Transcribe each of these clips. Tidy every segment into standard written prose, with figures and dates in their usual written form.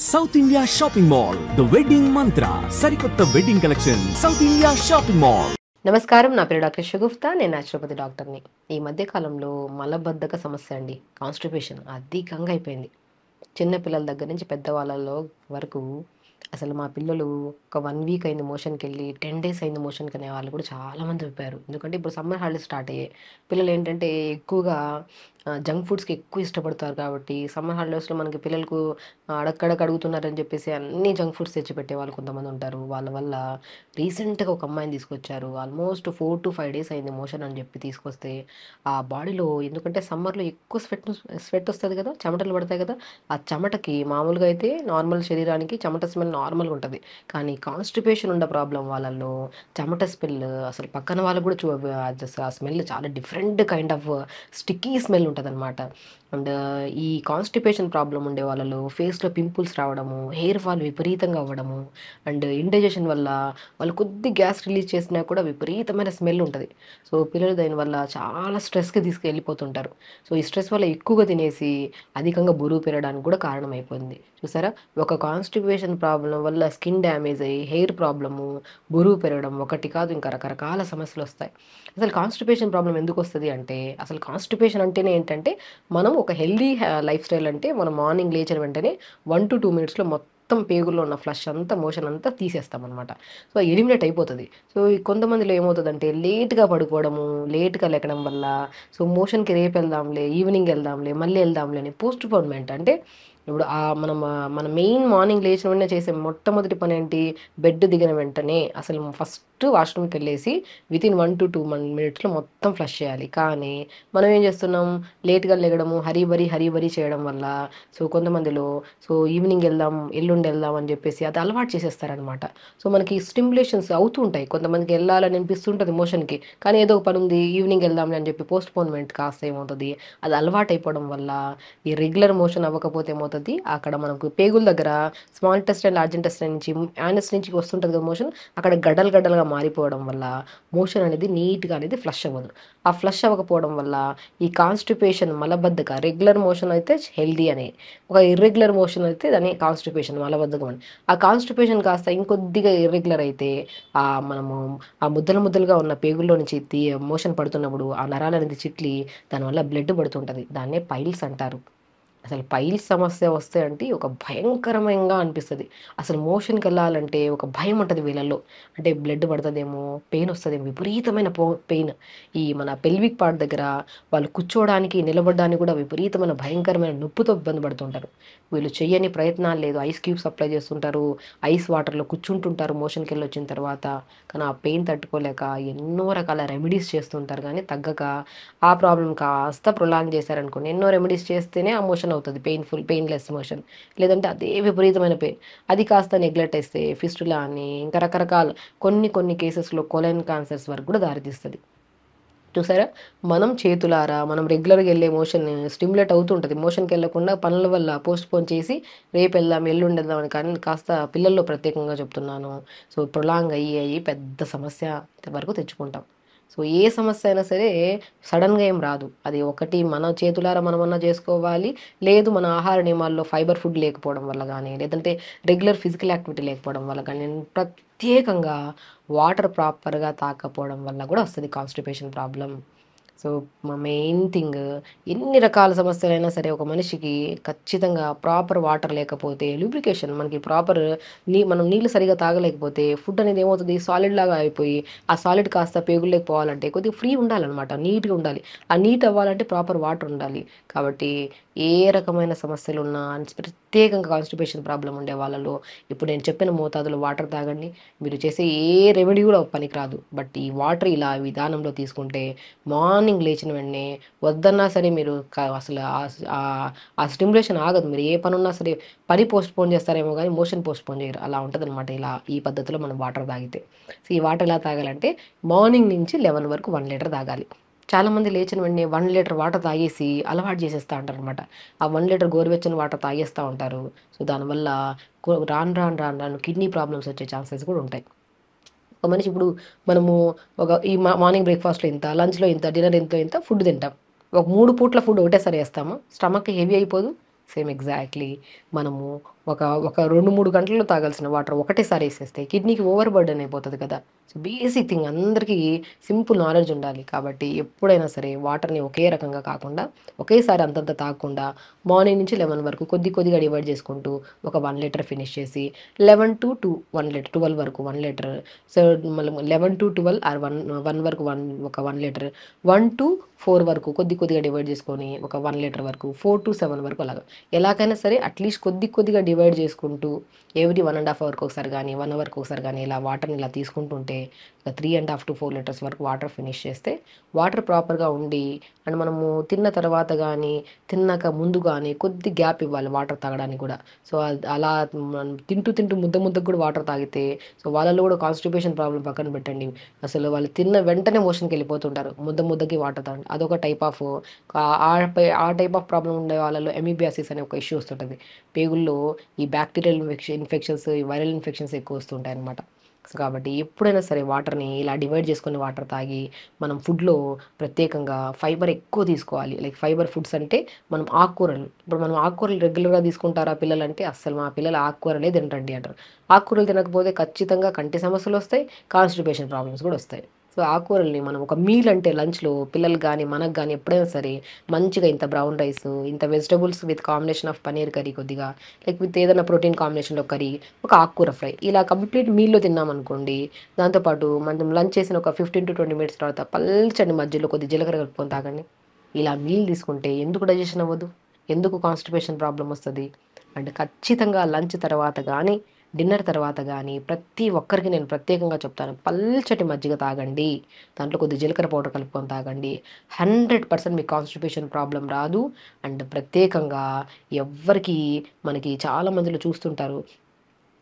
South India shopping mall the wedding మంత్ర సరికొత్త wedding collection south India shopping mall. నమస్కారం, నా పేరు డాక్టర్ షగుఫ్తా. నేను న్యాచురోపతి డాక్టర్ని. ఈ మధ్య కాలంలో మలబద్ధక సమస్య అండి, కాన్స్టిపేషన్ అధికంగా అయిపోయింది. చిన్న పిల్లల దగ్గర నుంచి పెద్దవాళ్ళలో వరకు. అసలు మా పిల్లలు ఒక 1 వీక్ అయింది మోషన్కి వెళ్ళి, 10 డేస్ అయింది మోషన్కి అనే వాళ్ళు కూడా చాలామంది చెప్పారు. ఎందుకంటే ఇప్పుడు సమ్మర్ హాలిడేస్ స్టార్ట్ అయ్యాయి. పిల్లలు ఏంటంటే ఎక్కువగా జంక్ ఫుడ్స్కి ఎక్కువ ఇష్టపడతారు. కాబట్టి సమ్మర్ హాలిడేస్లో మనకి పిల్లలకు అడక్కడకు అడుగుతున్నారని చెప్పేసి అన్ని జంక్ ఫుడ్స్ తెచ్చిపెట్టే వాళ్ళు కొంతమంది ఉంటారు. వాళ్ళ వల్ల రీసెంట్గా ఒక అమ్మాయిని తీసుకొచ్చారు. ఆల్మోస్ట్ 4 to 5 డేస్ అయింది మోషన్ అని చెప్పి తీసుకొస్తే, ఆ బాడీలో ఎందుకంటే సమ్మర్లో ఎక్కువ స్వెట్ వస్తుంది కదా, చెమటలు పడతాయి కదా. ఆ చెమటకి మామూలుగా అయితే నార్మల్ శరీరానికి చెమట స్మెల్ నార్మల్గా ఉంటుంది. కానీ కాన్స్టిపేషన్ ఉన్న ప్రాబ్లం వాళ్ళల్లో చెమట స్మెల్ అసలు పక్కన వాళ్ళకు కూడా ఆ స్మెల్ చాలా different kind of sticky smell ఉంటుంది అనమాట. అండ్ ఈ కాన్స్టిపేషన్ ప్రాబ్లం ఉండే వాళ్ళలో ఫేస్లో పింపుల్స్ రావడము, హెయిర్ ఫాల్ విపరీతంగా అవ్వడము, అండ్ ఇండైజెషన్ వల్ల వాళ్ళు కొద్ది గ్యాస్ రిలీజ్ చేసినా కూడా విపరీతమైన స్మెల్ ఉంటుంది. సో పిల్లలు దానివల్ల చాలా స్ట్రెస్కి తీసుకెళ్ళిపోతుంటారు. సో ఈ స్ట్రెస్ వల్ల ఎక్కువగా తినేసి అధికంగా బరువు పెరగడానికి కూడా కారణమైపోయింది. చూసారా, ఒక కాన్స్టిపేషన్ ప్రాబ్లం వల్ల స్కిన్ డ్యామేజ్ అయ్యి హెయిర్ ప్రాబ్లము, బరువు పెరగడం ఒకటి కాదు, ఇంకా రకరకాల సమస్యలు వస్తాయి. అసలు కాన్స్టిపేషన్ ప్రాబ్లం ఎందుకు వస్తుంది అంటే, అసలు కాన్స్టిపేషన్ అంటేనే ఏంటంటే, మనం ఒక హెల్దీ లైఫ్ స్టైల్ అంటే మనం మార్నింగ్ లేచిన వెంటనే 1 to 2 మినిట్స్లో మొత్తం పేగుల్లో ఉన్న ఫ్లష్ అంతా, మోషన్ అంతా తీసేస్తాం అనమాట. సో ఎలిమినేట్ అయిపోతుంది. సో ఈ కొంతమందిలో ఏమవుతుందంటే లేట్గా పడుకోవడము, లేట్గా లేకడం వల్ల సో మోషన్కి రేపు వెళ్దాంలే, ఈవినింగ్ వెళ్దాంలే, మళ్ళీ వెళ్దాంలే అని పోస్ట్ పోన్మెంట్. అంటే ఇప్పుడు మన మెయిన్ మార్నింగ్ లేచిన వెంటనే చేసే మొట్టమొదటి పని ఏంటి, బెడ్ దిగిన వెంటనే అసలు ఫస్ట్ వాష్రూమ్కి వెళ్ళేసి వితిన్ 1 to 2 మినిట్స్లో మొత్తం ఫ్లష్ చేయాలి. కానీ మనం ఏం చేస్తున్నాం, లేట్గా లేగడము, హరీబరీ చేయడం వల్ల సో కొంతమందిలో సో ఈవినింగ్ వెళ్దాం, ఎల్లుండి వెళ్దాం అని చెప్పేసి అది అలవాటు చేసేస్తారనమాట. సో మనకి స్టిమ్యులేషన్స్ అవుతూ ఉంటాయి. కొంతమందికి వెళ్ళాలని అనిపిస్తుంటుంది మోషన్కి, కానీ ఏదో ఒక పని ఉంది ఈవినింగ్ వెళ్దాంలే అని చెప్పి పోస్ట్ పోన్మెంట్ కాస్త ఏమవుతుంది, అది అలవాటు అయిపోవడం వల్ల ఈ రెగ్యులర్ మోషన్ అవ్వకపోతే ఏమవుతుంది, అక్కడ మనకు పేగుల దగ్గర స్మాల్ ఇంటెస్టైన్, లార్జ్ ఇంటెస్టైన్ నుంచి, యానస్ నుంచి వస్తుంటుంది కదా మోషన్, అక్కడ గడ్డలుగా మారిపోవడం వల్ల మోషన్ అనేది నీట్గా అనేది ఫ్లష్ అవ్వదు. ఆ ఫ్లష్ అవ్వకపోవడం వల్ల ఈ కాన్స్టిపేషన్, మలబద్ధక, రెగ్యులర్ మోషన్ అయితే హెల్దీ అని, ఒక ఇర్రెగ్యులర్ మోషన్ అయితే దాని కాన్స్టిపేషన్, మలబద్ధకం అని. ఆ కాన్స్టిపేషన్ కాస్త ఇంకొద్దిగా ఇర్రెగ్యులర్ అయితే మనము ఆ ముద్దలుగా ఉన్న పేగుల్లో నుంచి మోషన్ పడుతున్నప్పుడు ఆ నరాలు అనేది చిట్లి దానివల్ల బ్లడ్ పడుతుంటుంది. దాన్నే పైల్స్ అంటారు. అసలు పైల్స్ సమస్య వస్తే అంటే ఒక భయంకరంగా అనిపిస్తుంది. అసలు మోషన్కి వెళ్ళాలంటే ఒక భయం ఉంటుంది వీళ్ళల్లో. అంటే బ్లడ్ పడుతుందేమో, పెయిన్ వస్తుందేమో, విపరీతమైన పెయిన్. ఈ మన పెల్విక్ పార్ట్ దగ్గర వాళ్ళు కూర్చోవడానికి, నిలబడడానికి కూడా విపరీతమైన భయంకరమైన నొప్పితో ఇబ్బంది పడుతుంటారు. వీళ్ళు చెయ్యని ప్రయత్నాలు లేదు, ఐస్ క్యూబ్స్ అప్లై చేస్తుంటారు, ఐస్ వాటర్లో కూర్చుంటుంటారు మోషన్కి వెళ్ళి వచ్చిన తర్వాత. కానీ ఆ పెయిన్ తట్టుకోలేక ఎన్నో రకాల రెమెడీస్ చేస్తుంటారు, కానీ తగ్గక ఆ ప్రాబ్లం కాస్త ప్రొలాంగ్ చేశారనుకోండి, ఎన్నో రెమెడీస్ చేస్తేనే ఆ మోషన్ అవుతుంది, పెయిన్లెస్ మోషన్. లేదంటే అదే విపరీతమైన పెయిన్. అది కాస్త నెగ్లెక్ట్ చేస్తే ఫిస్టులా అని ఇంకా రకరకాల కొన్ని కేసెస్లో కొలైన్ క్యాన్సర్స్ వరకు కూడా దారితీస్తుంది. చూసారా, మనం చేతులారా మనం రెగ్యులర్గా వెళ్ళే మోషన్ స్టిమ్యులేట్ అవుతుంటుంది. మోషన్కి వెళ్ళకుండా పనుల వల్ల పోస్ట్ పోన్ చేసి రేపు వెళ్దాం, ఎల్లుండి వెళ్దాం అని. కానీ కాస్త పిల్లల్లో ప్రత్యేకంగా చెప్తున్నాను. సో ప్రొలాంగ్ అయ్యి పెద్ద సమస్య వరకు తెచ్చుకుంటాం. సో ఏ సమస్య అయినా సరే సడన్గా ఏం రాదు. అది ఒకటి మన చేతులారా మనమన్నా చేసుకోవాలి, లేదు మన ఆహార నియమాల్లో ఫైబర్ ఫుడ్ లేకపోవడం వల్ల కానీ, లేదంటే రెగ్యులర్ ఫిజికల్ యాక్టివిటీ లేకపోవడం వల్ల కానీ, ప్రత్యేకంగా వాటర్ ప్రాపర్గా తాకపోవడం వల్ల కూడా వస్తుంది కాన్స్టిపేషన్ ప్రాబ్లం. సో మా మెయిన్ థింగ్, ఎన్ని రకాల సమస్యలైనా సరే ఒక మనిషికి ఖచ్చితంగా ప్రాపర్ వాటర్ లేకపోతే, లూబ్రికేషన్ మనకి ప్రాపర్ మనం నీళ్ళు సరిగా తాగలేకపోతే ఫుడ్ అనేది ఏమవుతుంది, సాలిడ్ లాగా అయిపోయి ఆ సాలిడ్ కాస్త పేగుల్లోకి పోవాలంటే కొద్దిగా ఫ్రీ ఉండాలన్నమాట, నీట్గా ఉండాలి. ఆ నీట్ అవ్వాలంటే ప్రాపర్ వాటర్ ఉండాలి. కాబట్టి ఏ రకమైన సమస్యలు ఉన్నా, ప్రత్యేకంగా కాన్స్టిపేషన్ ప్రాబ్లం ఉండే వాళ్ళలో ఇప్పుడు నేను చెప్పిన మోతాదులో వాటర్ తాగండి. మీరు చేసే ఏ రెమెడీ కూడా పనికిరాదు. బట్ ఈ వాటర్ ఇలా విధానంలో తీసుకుంటే మార్నింగ్ లేచిన వెంటనే వద్దన్నా సరే మీరు అసలు ఆ స్టిమ్యులేషన్ ఆగదు. మీరు ఏ పని ఉన్నా సరే పని పోస్ట్ పోన్ చేస్తారేమో కానీ మోషన్ పోస్ట్ పోన్ చేయరు. అలా ఉంటుంది అనమాట. ఇలా ఈ పద్ధతిలో మనం వాటర్ తాగితే. సో ఈ వాటర్ ఎలా తాగాలంటే మార్నింగ్ నుంచి 11 వరకు 1 లీటర్ తాగాలి. చాలామంది లేచిన వెంటనే 1 లీటర్ వాటర్ తాగేసి అలవాటు చేసేస్తూ ఉంటారు అనమాట. ఆ 1 లీటర్ గోరువెచ్చని వాటర్ తాగేస్తూ ఉంటారు. సో దానివల్ల రాను కిడ్నీ ప్రాబ్లమ్స్ వచ్చే ఛాన్సెస్ కూడా ఉంటాయి. ఒక మనిషి ఇప్పుడు మనము ఈ మార్నింగ్ బ్రేక్ఫాస్ట్లో ఇంత, లంచ్లో ఇంత, డిన్నర్ ఇంత ఫుడ్ తింటాం. ఒక 3 పూట్ల ఫుడ్ ఒకటేసారి వేస్తాము, స్టమక్ హెవీ అయిపోదు. సేమ్ ఎగ్జాక్ట్లీ మనము ఒక ఒక 2, 3 గంటల్లో తాగాల్సిన వాటర్ ఒకటేసారి ఏసేస్తే కిడ్నీకి ఓవర్ బర్డెన్ అయిపోతది కదా! సో, బేసిక్ థింగ్ అందరికీ సింపుల్ నాలెడ్జ్ ఉండాలి. కాబట్టి ఎప్పుడైనా సరే వాటర్‌ని ఒకే రకంగా కాకుండా, ఒకేసారి అంతంత తాగకుండా మార్నింగ్ నుంచి 11 వరకు కొద్ది కొద్దిగా డివైడ్ చేసుకుంటూ ఒక 1 లీటర్ ఫినిష్ చేసి 11-1 లీటర్ 12 వరకు 1 లీటర్. సో, మళ్ళీ 11-12 ఆర్ 1 వరకు ఒక 1 లీటర్. 1-4 వరకు కొద్ది కొద్దిగా డివైడ్ చేసుకొని ఒక 1 లీటర్ వరకు. 4-7 వరకు అలాగా. ఎలాగైనా సరే అట్‌లీస్ట్ కొద్ది కొద్దిగా డివైడ్ చేసుకుంటూ ఎవ్రీ 1 ½ అవర్‌కి ఒకసారి గానీ, 1 అవర్‌కి ఒకసారి గానీ ఇలా వాటర్‌ని ఇలా తీసుకుంటూ ఉంటే 3½ to 4 లీటర్స్ వరకు వాటర్ ఫినిష్ చేస్తే వాటర్ ప్రాపర్‌గా ఉండి అండ్ మనము తిన్న తర్వాత గానీ, తిన్నాక ముందు గానీ కొద్ది గ్యాప్ ఇవ్వాలి వాటర్ తాగడానికి గూడా. సో, అలా మనం తింటూ తింటూ ముద్ద ముద్దకు కూడా వాటర్ తాగితే సో, వాళ్ళలో కూడా కాన్‌స్టిపేషన్ ప్రాబ్లమ్ పక్కన పెట్టండి. అసలు వాళ్ళు తిన్న వెంటనే మోషన్‌కెళ్ళిపోతుంటారు. ముద్ద ముద్దకి వాటర్ తాగండి. అదొక టైప్ ఆఫ్ ఆ టైప్ ఆఫ్ ప్రాబ్లమ్ ఉండే వాళ్ళలో ఎమీబియాసిస్ అనే ఒక ఇష్యూ వస్తుంటది. పేగుల్లో ఈ బాక్టీరియల్ ఇన్ఫెక్షన్స్, ఈ వైరల్ ఇన్ఫెక్షన్స్ ఎక్కువ వస్తుంటాయన్నమాట. సో, కాబట్టి ఎప్పుడైనా సరే వాటర్‌ని ఇలా డివైడ్ చేసుకొని వాటర్ తాగి మనం ఫుడ్‌లో ప్రత్యేకంగా ఫైబర్ ఎక్కువ తీసుకోవాలి. లైక్ ఫైబర్ ఫుడ్స్ అంటే మనం ఆకుకూరలు. ఇప్పుడు మనం ఆకుకూరలు రెగ్యులర్‌గా తీసుకుంటారా పిల్లలంటే అస్సలు మా పిల్లలు ఆకుకూరలే తినరండి అంటారు. ఆకుకూరలు తినకపోతే ఖచ్చితంగా కంటి సమస్యలొస్తాయి. కాన్‌స్టిపేషన్ ప్రాబ్లమ్స్ కూడా వస్తాయి. సో, ఆకుకూరల్ని మనం ఒక మీల్ అంటే లంచ్‌లో పిల్లలకి గానీ, మనకు గానీ ఎప్పుడైనా సరే మంచిగా ఇంత బ్రౌన్ రైసు, ఇంత vegetables with combination of paneer curry కొద్దిగా, లైక్ విత్ ఏదైనా ప్రోటీన్ కాంబినేషన్‌లో కర్రీ, ఒక ఆకుకూర ఫ్రై ఇలా కంప్లీట్ మీల్‌లో తిన్నామనుకోండి. దాంతో పాటు మనం లంచ్ చేసిన ఒక 15-20 మినిట్స్ తర్వాత పల్చని మధ్యలో కొద్దిగా జీలకర్ర కలుపుకొని తాగండి. ఇలా మీల్ తీసుకుంటే ఎందుకు డైజెషన్ అవ్వదు? ఎందుకు కాన్‌స్టిపేషన్ ప్రాబ్లమ్ వస్తది? అండ్ ఖచ్చితంగా లంచ్ తర్వాత గానీ, డిన్నర్ తర్వాత గానీ ప్రతి ఒక్కరికి నేను ప్రత్యేకంగా చెప్తాను. పల్చటి మజ్జిగ తాగండి. దాంట్లో కొద్దిగా జీలకర్ర పౌడర్ కలుపుకొని తాగండి. 100% మీకు కాన్‌స్టిపేషన్ ప్రాబ్లమ్ రాదు. అండ్ ప్రత్యేకంగా ఎవ్వరికీ మనకి చాలా మందిలో చూస్తుంటారు.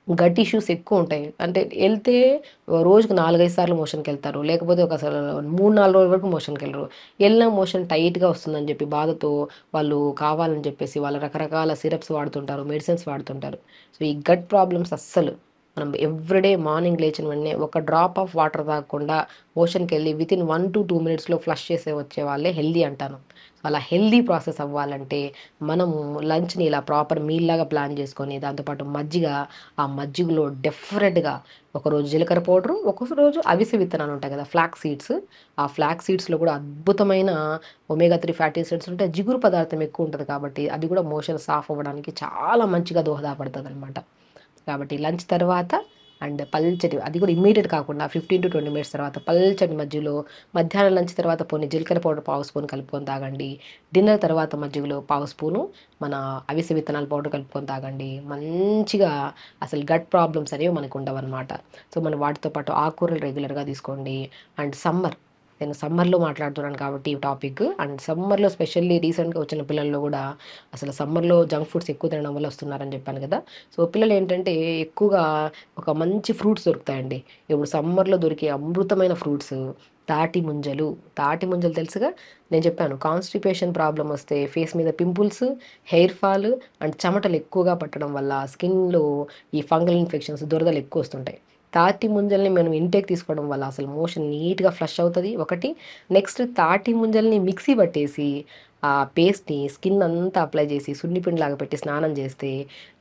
గట్ ఇష్యూస్ ఎక్కువుంటాయి. అంటే ఎళ్తే రోజుకి 4, 5 సార్లు మోషన్‌కెళ్తారు. లేకపోతే ఒక అసలు 3, 4 రోజుల వరకు మోషన్‌కెళ్ళరు. ఎళ్ళిన మోషన్ టైట్‌గా వస్తుందని చెప్పి బాధతో వాళ్ళు కావాలని చెప్పేసి వాళ్ళు రకరకాల సిరప్స్ వాడుతుంటారు. మెడిసిన్స్ వాడుతుంటారు. సో, ఈ గట్ ప్రాబ్లమ్స్ అస్సలు మనం ఎవ్రీడే మార్నింగ్ లేచిన వెంటనే ఒక డ్రాప్ ఆఫ్ వాటర్ తాగకుండా మోషన్‌కెళ్ళి వితిన్ 1-2 మినిట్స్‌లో ఫ్లష్ చేసే వచ్చే వాళ్ళే హెల్తీ అంటాను. అలా హెల్తీ ప్రాసెస్ అవ్వాలంటే మనము లంచ్‌ని ఇలా ప్రాపర్ మీల్‌లాగా ప్లాన్ చేసుకొని దాంతో పాటు మజ్జిగ, ఆ మజ్జిగలో డెఫినెట్‌గా ఒకరోజు జీలకర్ర పౌడరు, ఒక్కొక్క రోజు అవిసె విత్తనాలు ఉంటాయి కదా! Flax seeds. ఆ ఫ్లాక్స్ సీడ్స్‌లో కూడా అద్భుతమైన ఒమేగా 3 ఫ్యాటీ యాసిడ్స్ ఉంటాయి. జిగురు పదార్థం ఎక్కువ ఉంటది కాబట్టి అది కూడా మోషన్ సాఫ్ అవ్వడానికి చాలా మంచిగా దోహదపడతదనమాట. కాబట్టి లంచ్ తర్వాత అండ్ పల్చటి అది కూడా ఇమ్మీడియేట్ కాకుండా 15-20 మినిట్స్ తర్వాత పల్చటి మజ్జిగలో మధ్యాహ్నం లంచ్ తర్వాత పోనీ జీలకర్ర పౌడర్ పావు స్పూన్ కలుపుకొని తాగండి. డిన్నర్ తర్వాత మజ్జిగలో పావు స్పూను మన అవిసె విత్తనాల పౌడర్ కలుపుకొని తాగండి. మంచిగా అసలు గట్ ప్రాబ్లమ్స్ అనేవి మనకు ఉండవన్నమాట. సో, మనం వాటితో పాటు ఆకుకూరలు రెగ్యులర్‌గా తీసుకోండి. అండ్ నేను సమ్మర్‌లో మాట్లాడుతున్నాను కాబట్టి ఈ టాపిక్. అండ్ సమ్మర్‌లో స్పెషల్లీ రీసెంట్‌గా వచ్చిన పిల్లల్లో గూడా అసలు సమ్మర్‌లో జంక్ ఫుడ్స్ ఎక్కువ తినడం వల్ల వస్తున్నారని చెప్పాను గదా! సో, పిల్లలేంటంటే ఎక్కువగా ఒక మంచి ఫ్రూట్స్ దొరుకుతాయండి. ఇప్పుడు సమ్మర్‌లో దొరికే అమృతమైన ఫ్రూట్స్ తాటి ముంజలు తెలుసుగా? నేను చెప్పాను కాన్‌స్టిపేషన్ ప్రాబ్లమ్ వస్తే ఫేస్ మీద పింపుల్స్, హెయిర్ ఫాల్ అండ్ చెమటలు ఎక్కువగా పట్టడం వల్ల స్కిన్‌లో ఈ ఫంగల్ ఇన్ఫెక్షన్స్ దురదలు ఎక్కువొస్తుంటాయి. తాటి ముంజల్ని మనం ఇంటేక్ తీసుకోవడం వల్ల అసలు మోషన్ నీట్‌గా ఫ్లష్ అవుతది ఒకటి. నెక్స్ట్ తాటి ముంజల్ని మిక్సీ పట్టేసి ఆ పేస్ట్‌ని స్కిన్ అంతా అప్లై చేసి సున్నిపిండిలాగా పెట్టి స్నానం చేస్తే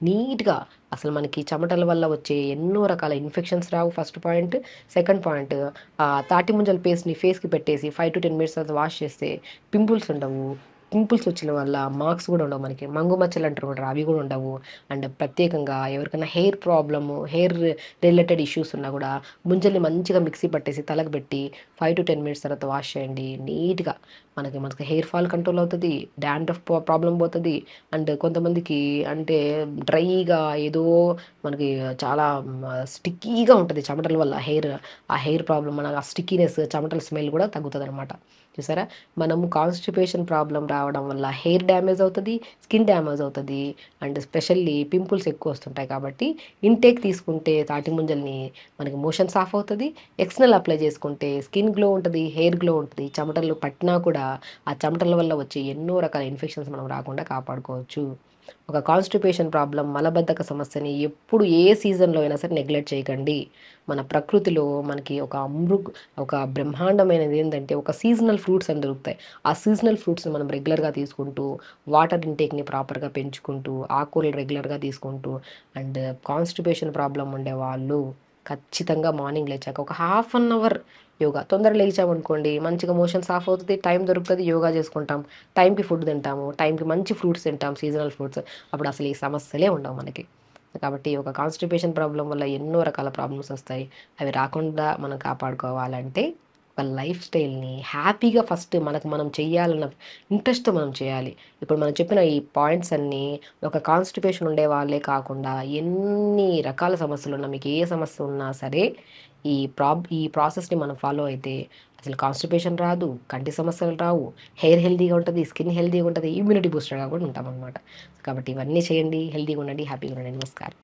నీట్‌గా అసలు మనకి చెమటల వల్ల వచ్చే ఎన్నో రకాల ఇన్ఫెక్షన్స్ రావు ఫస్ట్ పాయింట్. సెకండ్ పాయింట్ తాటి ముంజల పేస్ట్‌ని ఫేస్‌కి పెట్టేసి 5-10 మినిట్స్ తర్వాత వాష్ చేస్తే పింపుల్స్ ఉండవు. పింపుల్స్ వచ్చిన వల్ల మార్క్స్ కూడా ఉండవు మనకి. మంగు మచ్చలు అంటారు చూడరా అవి కూడా ఉండవు. అండ్ ప్రత్యేకంగా ఎవరికైనా హెయిర్ రిలేటెడ్ ఇష్యూస్ ఉన్నా కూడా ముంజల్ని మంచిగా మిక్సీ పట్టేసి తలకు పెట్టి 5-10 మినిట్స్ తర్వాత వాష్ చేయండి. నీట్‌గా మనకి హెయిర్ ఫాల్ కంట్రోల్ అవుతది. డాండ్రఫ్ ప్రాబ్లమ్ పోతది. అండ్ కొంతమందికి అంటే డ్రైగా ఏదో మనకి చాలా స్టిక్కీగా ఉంటది చెమటల వల్ల ఆ హెయిర్ ప్రాబ్లమ్ మన ఆ స్టిక్కీనెస్ చెమటల స్మెల్ కూడా తగ్గుతదనమాట. చూసారా? మనము కాన్‌స్టిపేషన్ ప్రాబ్లమ్ రావడం వల్ల హెయిర్ డ్యామేజ్ అవుతది. స్కిన్ డ్యామేజ్ అవుతది. అండ్ స్పెషల్లీ పింపుల్స్ ఎక్కువొస్తుంటాయి కాబట్టి ఇంటేక్ తీసుకుంటే తాటి ముంజల్ని మనకి మోషన్ సాఫ్ అవుతది. ఎక్స్టర్నల్ అప్లై చేసుకుంటే స్కిన్ గ్లో ఉంటది. హెయిర్ గ్లో ఉంటది. చెమటలు పట్టినా కూడా ఆ చెమటల వల్ల వచ్చే ఎన్నో రకాల ఇన్ఫెక్షన్స్ మనం రాకుండా కాపాడుకోవచ్చు. ఒక కాన్‌స్టిపేషన్ ప్రాబ్లమ్, మలబద్ధక సమస్యని ఎప్పుడు ఏ సీజన్‌లో అయినా సరే నెగ్లెక్ట్ చేయకండి. మన ప్రకృతిలో మనకి ఒక బ్రహ్మాండమైనది ఏందంటే ఒక సీజనల్ ఫ్రూట్స్ అని దొరుకుతాయి. ఆ సీజనల్ ఫ్రూట్స్‌ని మనం రెగ్యులర్‌గా తీసుకుంటూ, వాటర్ ఇంటేక్‌ని ప్రాపర్‌గా పెంచుకుంటూ, ఆకుకూరలు రెగ్యులర్‌గా తీసుకుంటూ అండ్ కాన్‌స్టిపేషన్ ప్రాబ్లమ్ ఉండేవాళ్ళు ఖచ్చితంగా మార్నింగ్ లేచాక ఒక హాఫ్ అన్ అవర్ యోగా. తొందరగా లేచామనుకోండి మంచిగా మోషన్ సాఫ్ అవుతది. టైం దొరుకుతది. యోగా చేసుకుంటాం. టైంకి ఫుడ్ తింటాము. టైంకి మంచి ఫ్రూట్స్ తింటాం. Seasonal fruits. అప్పుడు అసలు ఈ సమస్యలే ఉండవు మనకి. కాబట్టి ఒక కాన్‌స్టిపేషన్ ప్రాబ్లమ్ వల్ల ఎన్నో రకాల ప్రాబ్లమ్స్ వస్తాయి. అవి రాకుండా మనం కాపాడుకోవాలంటే ఒక లైఫ్ స్టైల్‌ని హ్యాపీగా ఫస్ట్ మనకు మనం చెయ్యాలన్న ఇంట్రెస్ట్‌తో మనం చేయాలి. ఇప్పుడు మనం చెప్పిన ఈ పాయింట్స్ అన్నీ ఒక కాన్‌స్టిపేషన్ ఉండే వాళ్ళే కాకుండా ఎన్ని రకాల సమస్యలున్నా మీకు ఏ సమస్య ఉన్నా సరే ఈ ప్రాసెస్‌ని మనం ఫాలో అయితే అసలు కాన్‌స్టిపేషన్ రాదు, కంటి సమస్యలు రావు, హెయిర్ హెల్తీగా ఉంటది, స్కిన్ హెల్తీగా ఉంటది, ఇమ్యూనిటీ బూస్టర్‌గా కూడా ఉంటామనమాట. కాబట్టి ఇవన్నీ చేయండి. హెల్తీగా ఉండండి. హ్యాపీగా ఉండండి. నమస్కారం.